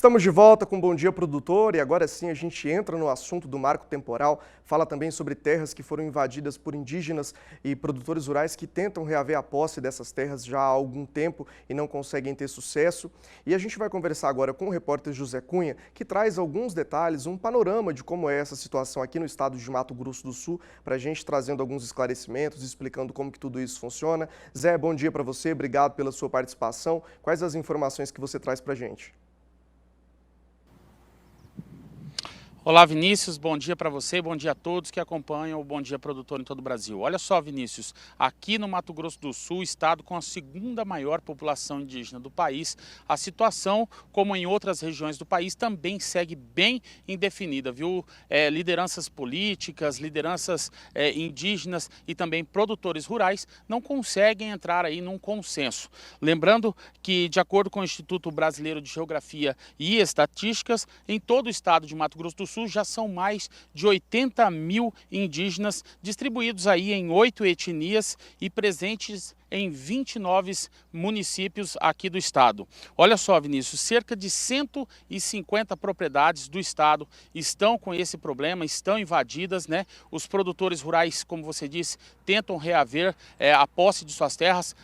Estamos de volta com Bom Dia Produtor e agora sim a gente entra no assunto do marco temporal, fala também sobre terras que foram invadidas por indígenas e produtores rurais que tentam reaver a posse dessas terras já há algum tempo e não conseguem ter sucesso. E a gente vai conversar agora com o repórter José Cunha, que traz alguns detalhes, um panorama de como é essa situação aqui no estado de Mato Grosso do Sul, para a gente trazendo alguns esclarecimentos, explicando como que tudo isso funciona. Zé, bom dia para você, obrigado pela sua participação. Quais as informações que você traz para a gente? Olá, Vinícius, bom dia para você, bom dia a todos que acompanham o Bom Dia Produtor em todo o Brasil. Olha só, Vinícius, aqui no Mato Grosso do Sul, estado com a segunda maior população indígena do país, a situação, como em outras regiões do país, também segue bem indefinida, viu? Lideranças políticas, lideranças indígenas e também produtores rurais não conseguem entrar aí num consenso. Lembrando que, de acordo com o Instituto Brasileiro de Geografia e Estatísticas, em todo o estado de Mato Grosso do Sul, já são mais de 80 mil indígenas distribuídos aí em 8 etnias e presentes em 29 municípios aqui do estado. Olha só, Vinícius, cerca de 150 propriedades do estado estão com esse problema, estão invadidas, né? Os produtores rurais, como você disse, tentam reaver a posse de suas terras.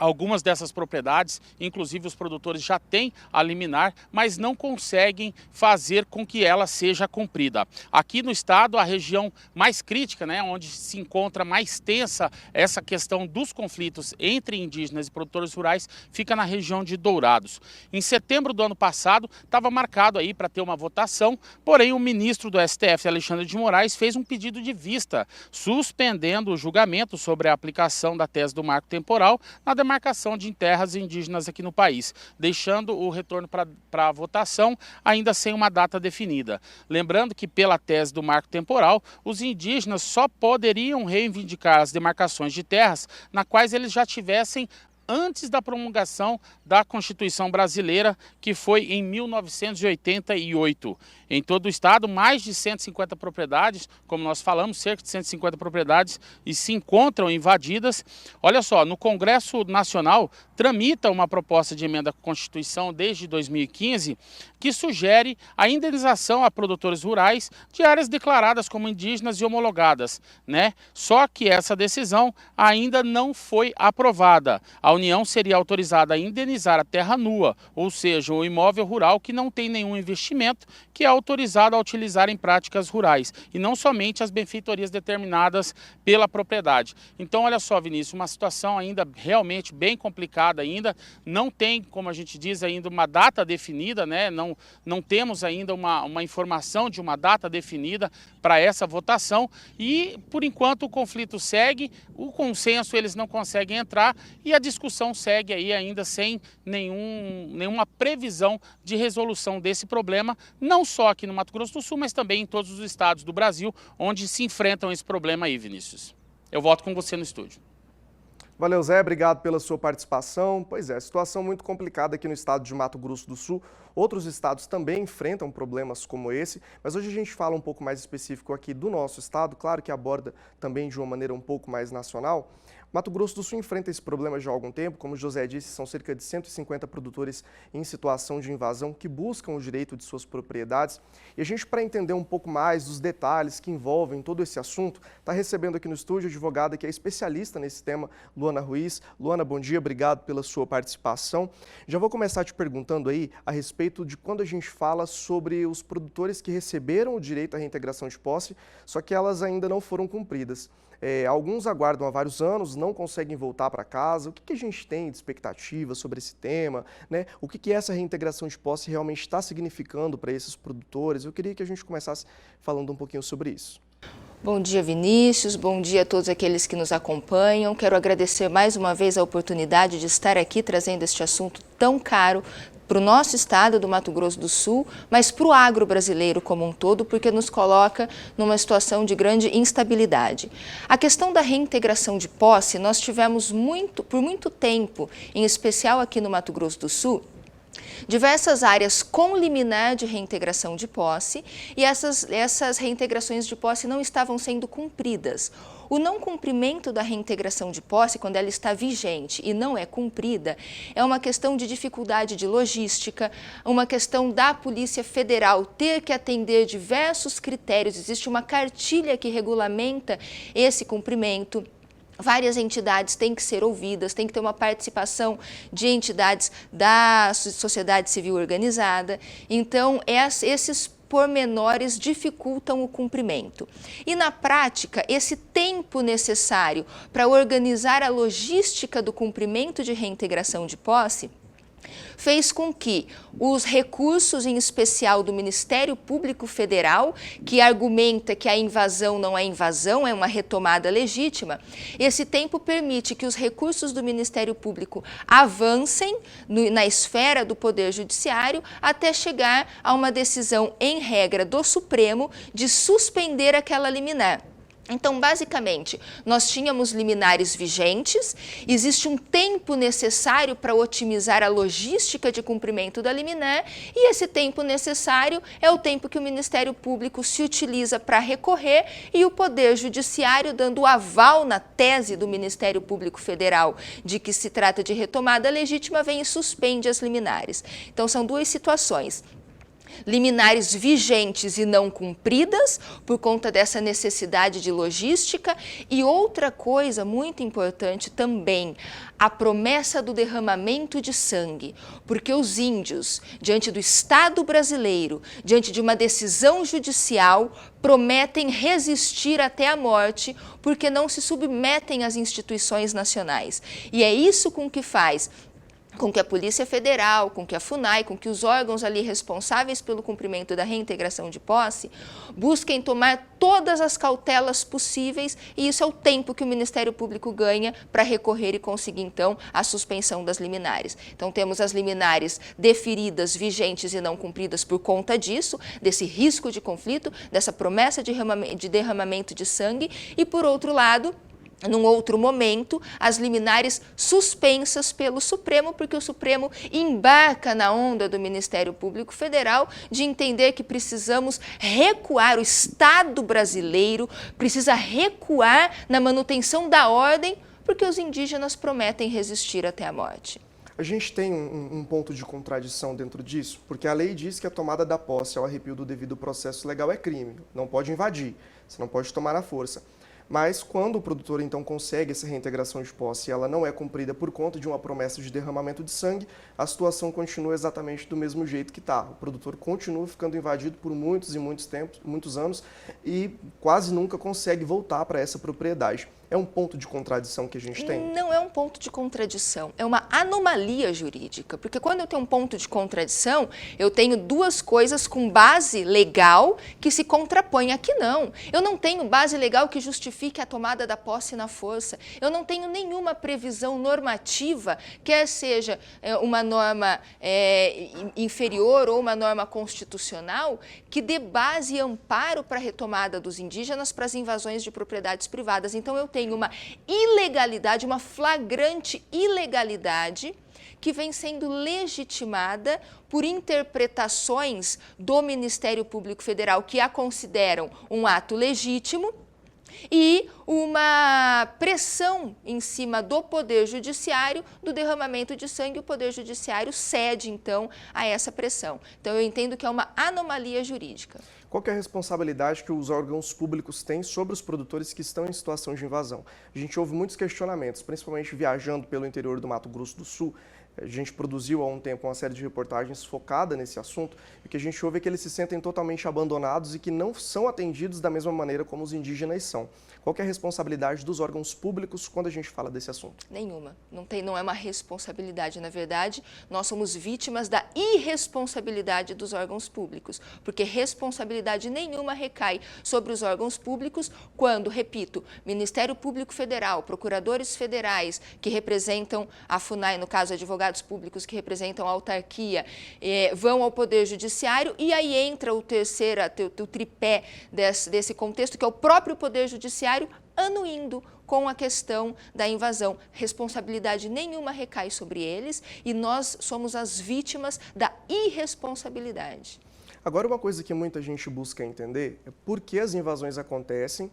Algumas dessas propriedades, inclusive os produtores já têm a liminar, mas não conseguem fazer com que ela seja cumprida. Aqui no estado, a região mais crítica, né, onde se encontra mais tensa essa questão dos conflitos entre indígenas e produtores rurais, fica na região de Dourados. Em setembro do ano passado, estava marcado aí para ter uma votação, porém o ministro do STF, Alexandre de Moraes, fez um pedido de vista, suspendendo o julgamento sobre a aplicação da tese do marco temporal na demarcação de terras indígenas aqui no país, deixando o retorno para a votação ainda sem uma data definida. Lembrando que pela tese do marco temporal, os indígenas só poderiam reivindicar as demarcações de terras na quais eles já tivessem antes da promulgação da Constituição Brasileira, que foi em 1988. Em todo o estado, mais de 150 propriedades, como nós falamos, cerca de 150 propriedades e se encontram invadidas. Olha só, no Congresso Nacional tramita uma proposta de emenda à Constituição desde 2015 que sugere a indenização a produtores rurais de áreas declaradas como indígenas e homologadas, né? Só que essa decisão ainda não foi aprovada. A União seria autorizada a indenizar a terra nua, ou seja, o imóvel rural que não tem nenhum investimento, que é autorizado a utilizar em práticas rurais, e não somente as benfeitorias determinadas pela propriedade. Então, olha só, Vinícius, uma situação ainda realmente bem complicada ainda, não tem, como a gente diz, ainda uma data definida, né? Não temos ainda uma informação de uma data definida para essa votação e, por enquanto, o conflito segue, o consenso eles não conseguem entrar e a discussão segue aí ainda sem nenhuma previsão de resolução desse problema, não só aqui no Mato Grosso do Sul, mas também em todos os estados do Brasil, onde se enfrentam esse problema aí, Vinícius. Eu volto com você no estúdio. Valeu, Zé, obrigado pela sua participação. Pois é, situação muito complicada aqui no estado de Mato Grosso do Sul. Outros estados também enfrentam problemas como esse, mas hoje a gente fala um pouco mais específico aqui do nosso estado, claro que aborda também de uma maneira um pouco mais nacional. Mato Grosso do Sul enfrenta esse problema já há algum tempo, como o José disse, são cerca de 150 produtores em situação de invasão que buscam o direito de suas propriedades. E a gente, para entender um pouco mais dos detalhes que envolvem todo esse assunto, está recebendo aqui no estúdio a advogada que é especialista nesse tema, Luana Ruiz. Luana, bom dia, obrigado pela sua participação. Já vou começar te perguntando aí a respeito de quando a gente fala sobre os produtores que receberam o direito à reintegração de posse, só que elas ainda não foram cumpridas. Alguns aguardam há vários anos, não conseguem voltar para casa. O que a gente tem de expectativa sobre esse tema, né? O que essa reintegração de posse realmente está significando para esses produtores? Eu queria que a gente começasse falando um pouquinho sobre isso. Bom dia, Vinícius, bom dia a todos aqueles que nos acompanham. Quero agradecer mais uma vez a oportunidade de estar aqui trazendo este assunto tão caro para o nosso estado do Mato Grosso do Sul, mas para o agro brasileiro como um todo, porque nos coloca numa situação de grande instabilidade. A questão da reintegração de posse, nós tivemos por muito tempo, em especial aqui no Mato Grosso do Sul, diversas áreas com liminar de reintegração de posse e essas reintegrações de posse não estavam sendo cumpridas. O não cumprimento da reintegração de posse, quando ela está vigente e não é cumprida, é uma questão de dificuldade de logística, uma questão da Polícia Federal ter que atender diversos critérios. Existe uma cartilha que regulamenta esse cumprimento. Várias entidades têm que ser ouvidas, tem que ter uma participação de entidades da sociedade civil organizada. Então, esses pormenores dificultam o cumprimento. E na prática, esse tempo necessário para organizar a logística do cumprimento de reintegração de posse fez com que os recursos, em especial do Ministério Público Federal, que argumenta que a invasão não é invasão, é uma retomada legítima, esse tempo permite que os recursos do Ministério Público avancem na esfera do Poder Judiciário até chegar a uma decisão, em regra, do Supremo de suspender aquela liminar. Então, basicamente, nós tínhamos liminares vigentes, existe um tempo necessário para otimizar a logística de cumprimento da liminar e esse tempo necessário é o tempo que o Ministério Público se utiliza para recorrer e o Poder Judiciário, dando aval na tese do Ministério Público Federal de que se trata de retomada legítima, vem e suspende as liminares. Então, são duas situações. Liminares vigentes e não cumpridas por conta dessa necessidade de logística e outra coisa muito importante também, a promessa do derramamento de sangue, porque os índios, diante do Estado brasileiro, diante de uma decisão judicial, prometem resistir até a morte porque não se submetem às instituições nacionais. E é isso com que faz com que a Polícia Federal, com que a FUNAI, com que os órgãos ali responsáveis pelo cumprimento da reintegração de posse, busquem tomar todas as cautelas possíveis e isso é o tempo que o Ministério Público ganha para recorrer e conseguir, então, a suspensão das liminares. Então, temos as liminares deferidas, vigentes e não cumpridas por conta disso, desse risco de conflito, dessa promessa de derramamento de sangue e, por outro lado, num outro momento, as liminares suspensas pelo Supremo, porque o Supremo embarca na onda do Ministério Público Federal de entender que precisamos recuar, o Estado brasileiro precisa recuar na manutenção da ordem, porque os indígenas prometem resistir até a morte. A gente tem um ponto de contradição dentro disso, porque a lei diz que a tomada da posse ao arrepio do devido processo legal é crime, não pode invadir, você não pode tomar à força. Mas quando o produtor então consegue essa reintegração de posse e ela não é cumprida por conta de uma promessa de derramamento de sangue, a situação continua exatamente do mesmo jeito que está. O produtor continua ficando invadido por muitos e muitos anos e quase nunca consegue voltar para essa propriedade. É um ponto de contradição que a gente tem? Não é um ponto de contradição, é uma anomalia jurídica, porque quando eu tenho um ponto de contradição, eu tenho duas coisas com base legal que se contrapõem. Aqui não, eu não tenho base legal que justifique a tomada da posse na força, eu não tenho nenhuma previsão normativa, quer seja uma norma inferior ou uma norma constitucional, que dê base e amparo para a retomada dos indígenas para as invasões de propriedades privadas. Então eu tenho uma ilegalidade, uma flagrante ilegalidade que vem sendo legitimada por interpretações do Ministério Público Federal que a consideram um ato legítimo e uma pressão em cima do Poder Judiciário do derramamento de sangue. O Poder Judiciário cede, então, a essa pressão. Então, eu entendo que é uma anomalia jurídica. Qual que é a responsabilidade que os órgãos públicos têm sobre os produtores que estão em situação de invasão? A gente ouve muitos questionamentos, principalmente viajando pelo interior do Mato Grosso do Sul. A gente produziu há um tempo uma série de reportagens focada nesse assunto e o que a gente ouve é que eles se sentem totalmente abandonados e que não são atendidos da mesma maneira como os indígenas são. Qual que é a responsabilidade dos órgãos públicos quando a gente fala desse assunto? Nenhuma. Não é uma responsabilidade. Na verdade, nós somos vítimas da irresponsabilidade dos órgãos públicos, porque responsabilidade nenhuma recai sobre os órgãos públicos quando, repito, Ministério Público Federal, procuradores federais que representam a FUNAI, no caso, advogados públicos que representam a autarquia, vão ao Poder Judiciário e aí entra o tripé desse contexto, que é o próprio Poder Judiciário anuindo com a questão da invasão. Responsabilidade nenhuma recai sobre eles e nós somos as vítimas da irresponsabilidade. Agora, uma coisa que muita gente busca entender é por que as invasões acontecem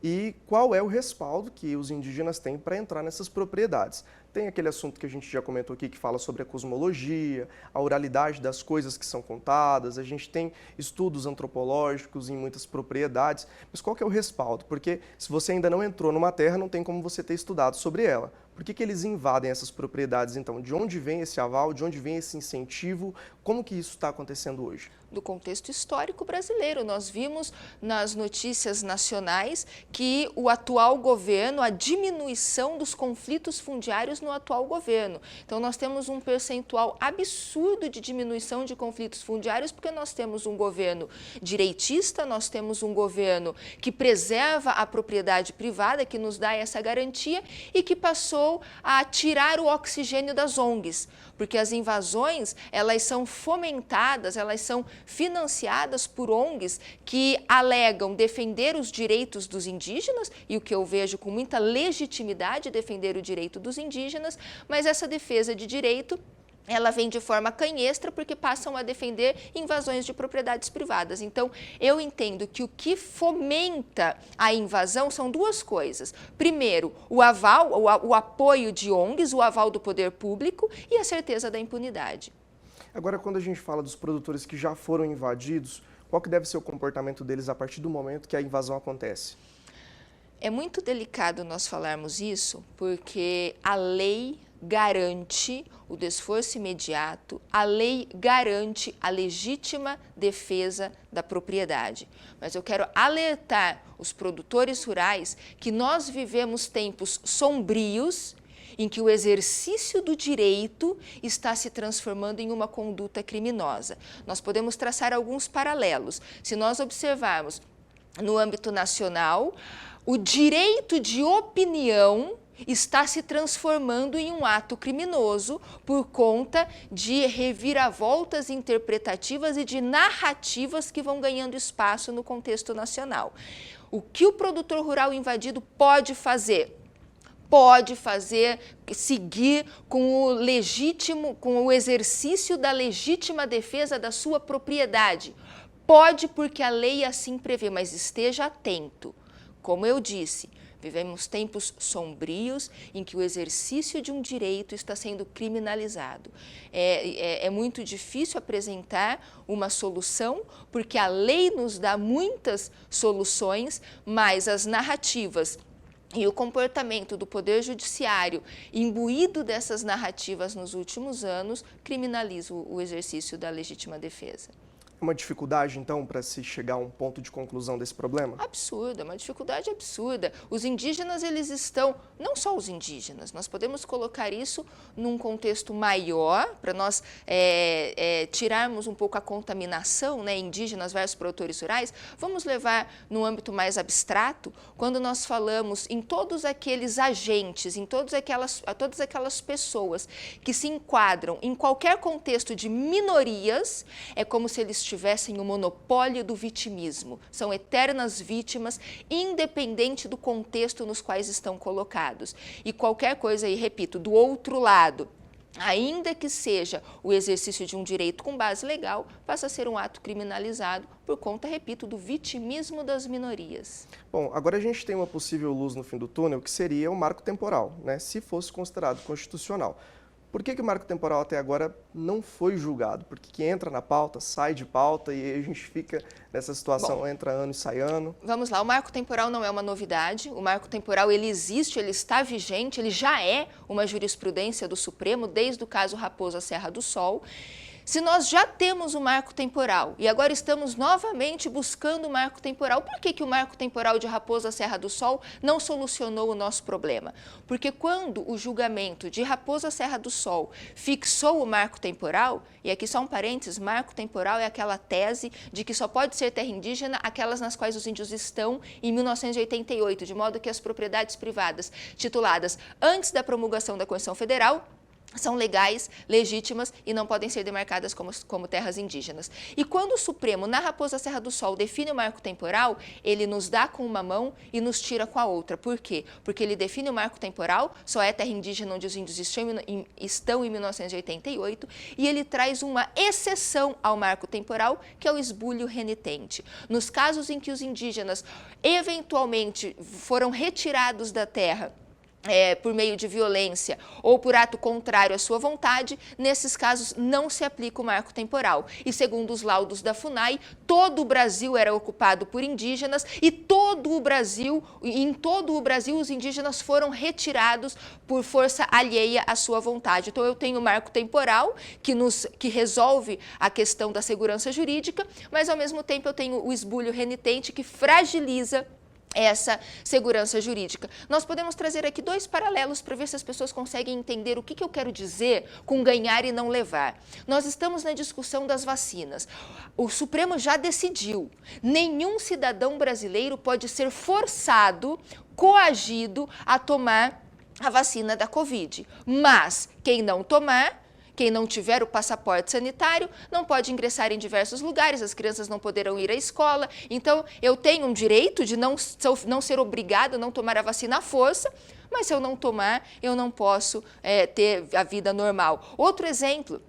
e qual é o respaldo que os indígenas têm para entrar nessas propriedades. Tem aquele assunto que a gente já comentou aqui, que fala sobre a cosmologia, a oralidade das coisas que são contadas, a gente tem estudos antropológicos em muitas propriedades, mas qual que é o respaldo? Porque se você ainda não entrou numa terra, não tem como você ter estudado sobre ela. Por que eles invadem essas propriedades, então? De onde vem esse aval, de onde vem esse incentivo? Como que isso está acontecendo hoje? Do contexto histórico brasileiro. Nós vimos nas notícias nacionais que o atual governo, a diminuição dos conflitos fundiários no atual governo. Então, nós temos um percentual absurdo de diminuição de conflitos fundiários, porque nós temos um governo direitista, nós temos um governo que preserva a propriedade privada, que nos dá essa garantia e que passou a tirar o oxigênio das ONGs, porque as invasões, elas são fomentadas, elas são financiadas por ONGs que alegam defender os direitos dos indígenas, e o que eu vejo com muita legitimidade defender o direito dos indígenas, mas essa defesa de direito ela vem de forma canhestra porque passam a defender invasões de propriedades privadas. Então, eu entendo que o que fomenta a invasão são duas coisas. Primeiro, o aval, o apoio de ONGs, o aval do poder público e a certeza da impunidade. Agora, quando a gente fala dos produtores que já foram invadidos, qual que deve ser o comportamento deles a partir do momento que a invasão acontece? É muito delicado nós falarmos isso porque a lei garante o desforço imediato, a lei garante a legítima defesa da propriedade. Mas eu quero alertar os produtores rurais que nós vivemos tempos sombrios em que o exercício do direito está se transformando em uma conduta criminosa. Nós podemos traçar alguns paralelos. Se nós observarmos no âmbito nacional, o direito de opinião está se transformando em um ato criminoso por conta de reviravoltas interpretativas e de narrativas que vão ganhando espaço no contexto nacional. O que o produtor rural invadido pode fazer? Pode fazer, seguir com o exercício da legítima defesa da sua propriedade. Pode porque a lei assim prevê, mas esteja atento. Como eu disse, vivemos tempos sombrios em que o exercício de um direito está sendo criminalizado. É muito difícil apresentar uma solução, porque a lei nos dá muitas soluções, mas as narrativas e o comportamento do Poder Judiciário, imbuído dessas narrativas nos últimos anos, criminaliza o exercício da legítima defesa. Uma dificuldade, então, para se chegar a um ponto de conclusão desse problema? Absurda, uma dificuldade absurda. Os indígenas, eles estão, não só os indígenas, nós podemos colocar isso num contexto maior, para nós tirarmos um pouco a contaminação, né, indígenas versus produtores rurais. Vamos levar no âmbito mais abstrato, quando nós falamos em todos aqueles agentes, em todas aquelas pessoas que se enquadram em qualquer contexto de minorias, é como se eles tivessem o monopólio do vitimismo. São eternas vítimas, independente do contexto nos quais estão colocados. E qualquer coisa, e repito, do outro lado, ainda que seja o exercício de um direito com base legal, passa a ser um ato criminalizado por conta, repito, do vitimismo das minorias. Bom, agora a gente tem uma possível luz no fim do túnel, que seria o marco temporal, né, se fosse considerado constitucional. Por que o marco temporal até agora não foi julgado? Porque que entra na pauta, sai de pauta e a gente fica nessa situação, bom, entra ano e sai ano. Vamos lá, o marco temporal não é uma novidade, o marco temporal ele existe, ele está vigente, ele já é uma jurisprudência do Supremo desde o caso Raposa Serra do Sol. Se nós já temos o marco temporal e agora estamos novamente buscando o marco temporal, por que o marco temporal de Raposa Serra do Sol não solucionou o nosso problema? Porque quando o julgamento de Raposa Serra do Sol fixou o marco temporal, e aqui só um parênteses, marco temporal é aquela tese de que só pode ser terra indígena aquelas nas quais os índios estão em 1988, de modo que as propriedades privadas tituladas antes da promulgação da Constituição Federal são legais, legítimas e não podem ser demarcadas como terras indígenas. E quando o Supremo, na Raposa Serra do Sol, define o marco temporal, ele nos dá com uma mão e nos tira com a outra. Por quê? Porque ele define o marco temporal, só é terra indígena onde os índios estão em 1988, e ele traz uma exceção ao marco temporal, que é o esbulho renitente. Nos casos em que os indígenas eventualmente foram retirados da terra, por meio de violência ou por ato contrário à sua vontade, nesses casos não se aplica o marco temporal. E segundo os laudos da FUNAI, todo o Brasil era ocupado por indígenas e em todo o Brasil os indígenas foram retirados por força alheia à sua vontade. Então eu tenho o marco temporal que resolve a questão da segurança jurídica, mas ao mesmo tempo eu tenho o esbulho renitente que fragiliza essa segurança jurídica. Nós podemos trazer aqui dois paralelos para ver se as pessoas conseguem entender o que eu quero dizer com ganhar e não levar. Nós estamos na discussão das vacinas. O Supremo já decidiu, nenhum cidadão brasileiro pode ser forçado, coagido a tomar a vacina da Covid. Mas quem não tomar, quem não tiver o passaporte sanitário não pode ingressar em diversos lugares, as crianças não poderão ir à escola. Então, eu tenho um direito de não ser obrigado a não tomar a vacina à força, mas se eu não tomar, eu não posso ter a vida normal. Outro exemplo,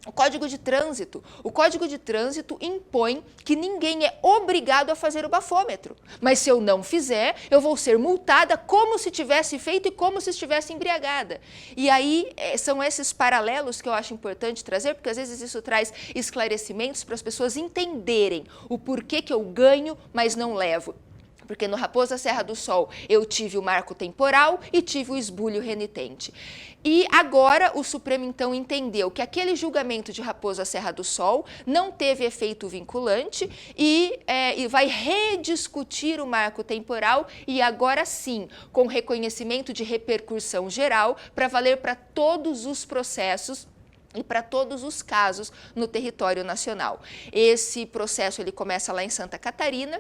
o Código de Trânsito. O Código de Trânsito impõe que ninguém é obrigado a fazer o bafômetro. Mas se eu não fizer, eu vou ser multada como se tivesse feito e como se estivesse embriagada. E aí são esses paralelos que eu acho importante trazer, porque às vezes isso traz esclarecimentos para as pessoas entenderem o porquê que eu ganho, mas não levo. Porque no Raposa Serra do Sol eu tive o marco temporal e tive o esbulho renitente. E agora o Supremo então entendeu que aquele julgamento de Raposa Serra do Sol não teve efeito vinculante e vai rediscutir o marco temporal e agora sim, com reconhecimento de repercussão geral, para valer para todos os processos e para todos os casos no território nacional. Esse processo ele começa lá em Santa Catarina.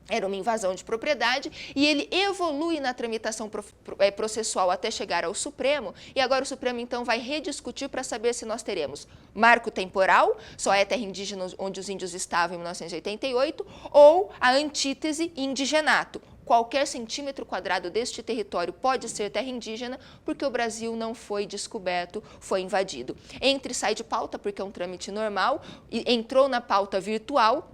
Era uma invasão de propriedade e ele evolui na tramitação processual até chegar ao Supremo, e agora o Supremo então vai rediscutir para saber se nós teremos marco temporal, só é terra indígena onde os índios estavam em 1988, ou a antítese indigenato. Qualquer centímetro quadrado deste território pode ser terra indígena, porque o Brasil não foi descoberto, foi invadido. Entra e sai de pauta, porque é um trâmite normal, e entrou na pauta virtual.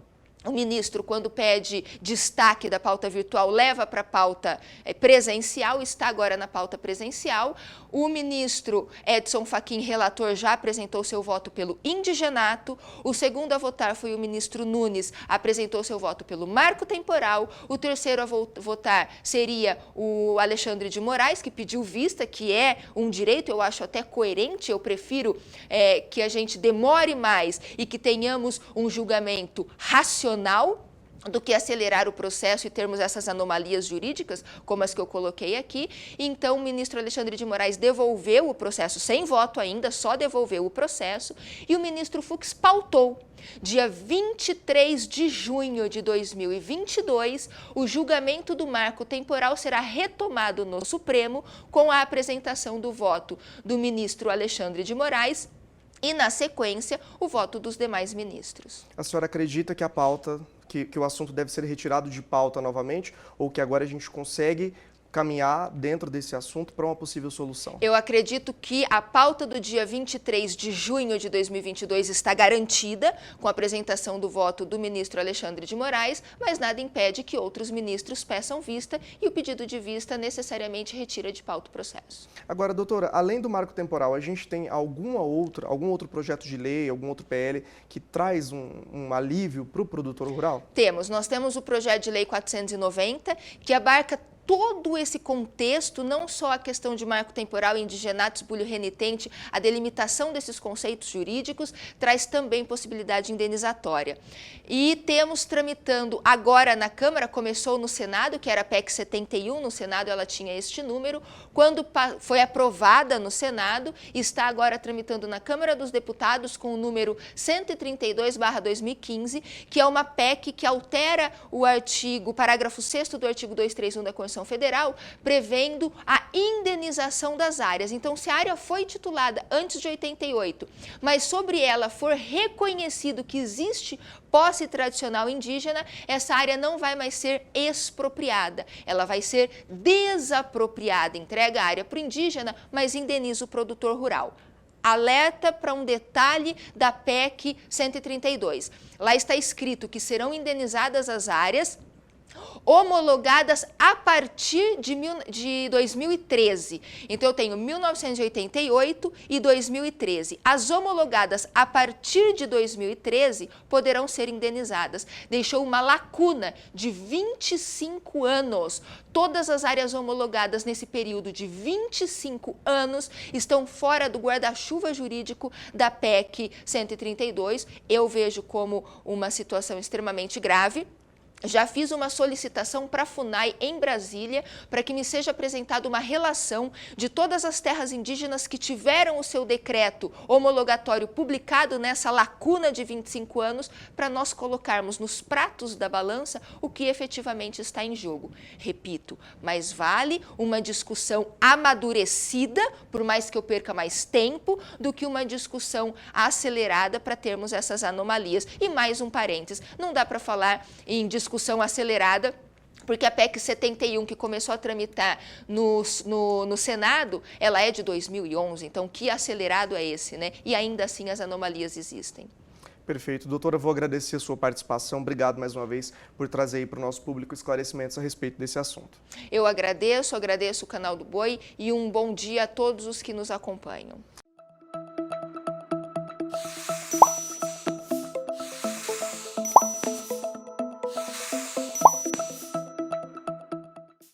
O ministro, quando pede destaque da pauta virtual, leva para a pauta presencial, está agora na pauta presencial. O ministro Edson Fachin, relator, já apresentou seu voto pelo indigenato. O segundo a votar foi o ministro Nunes, apresentou seu voto pelo marco temporal. O terceiro a votar seria o Alexandre de Moraes, que pediu vista, que é um direito, eu acho até coerente. Eu prefiro que a gente demore mais e que tenhamos um julgamento racional do que acelerar o processo e termos essas anomalias jurídicas, como as que eu coloquei aqui. Então, o ministro Alexandre de Moraes devolveu o processo, sem voto ainda, só devolveu o processo, e o ministro Fux pautou. Dia 23 de junho de 2022, o julgamento do marco temporal será retomado no Supremo com a apresentação do voto do ministro Alexandre de Moraes e, na sequência, o voto dos demais ministros. A senhora acredita que a pauta, que o assunto deve ser retirado de pauta novamente, ou que agora a gente consegue caminhar dentro desse assunto para uma possível solução? Eu acredito que a pauta do dia 23 de junho de 2022 está garantida com a apresentação do voto do ministro Alexandre de Moraes, mas nada impede que outros ministros peçam vista e o pedido de vista necessariamente retira de pauta o processo. Agora, doutora, além do marco temporal, a gente tem algum outro projeto de lei, algum outro PL que traz um alívio para o produtor rural? Nós temos o projeto de lei 490, que abarca todo esse contexto, não só a questão de marco temporal, indigenato, esbulho renitente, a delimitação desses conceitos jurídicos, traz também possibilidade indenizatória. E temos tramitando agora na Câmara, começou no Senado, que era a PEC 71, no Senado ela tinha este número, quando foi aprovada no Senado, está agora tramitando na Câmara dos Deputados com o número 132/2015, que é uma PEC que altera o parágrafo 6º do artigo 231 da Constituição legislação federal prevendo a indenização das áreas. Então, se a área foi titulada antes de 88, mas sobre ela for reconhecido que existe posse tradicional indígena, essa área não vai mais ser expropriada, ela vai ser desapropriada, entrega a área para o indígena, mas indeniza o produtor rural. Alerta para um detalhe da PEC 132. Lá está escrito que serão indenizadas as áreas homologadas a partir de 2013. Então, eu tenho 1988 e 2013. As homologadas a partir de 2013 poderão ser indenizadas. Deixou uma lacuna de 25 anos. Todas as áreas homologadas nesse período de 25 anos estão fora do guarda-chuva jurídico da PEC 132. Eu vejo como uma situação extremamente grave. Já fiz uma solicitação para a FUNAI em Brasília para que me seja apresentada uma relação de todas as terras indígenas que tiveram o seu decreto homologatório publicado nessa lacuna de 25 anos para nós colocarmos nos pratos da balança o que efetivamente está em jogo. Repito, mais vale uma discussão amadurecida, por mais que eu perca mais tempo, do que uma discussão acelerada para termos essas anomalias. E mais um parênteses, não dá para falar em discussão acelerada, porque a PEC 71, que começou a tramitar no Senado, ela é de 2011, então que acelerado é esse, né? E ainda assim as anomalias existem. Perfeito. Doutora, eu vou agradecer a sua participação. Obrigado mais uma vez por trazer aí para o nosso público esclarecimentos a respeito desse assunto. Eu agradeço o Canal do Boi e um bom dia a todos os que nos acompanham.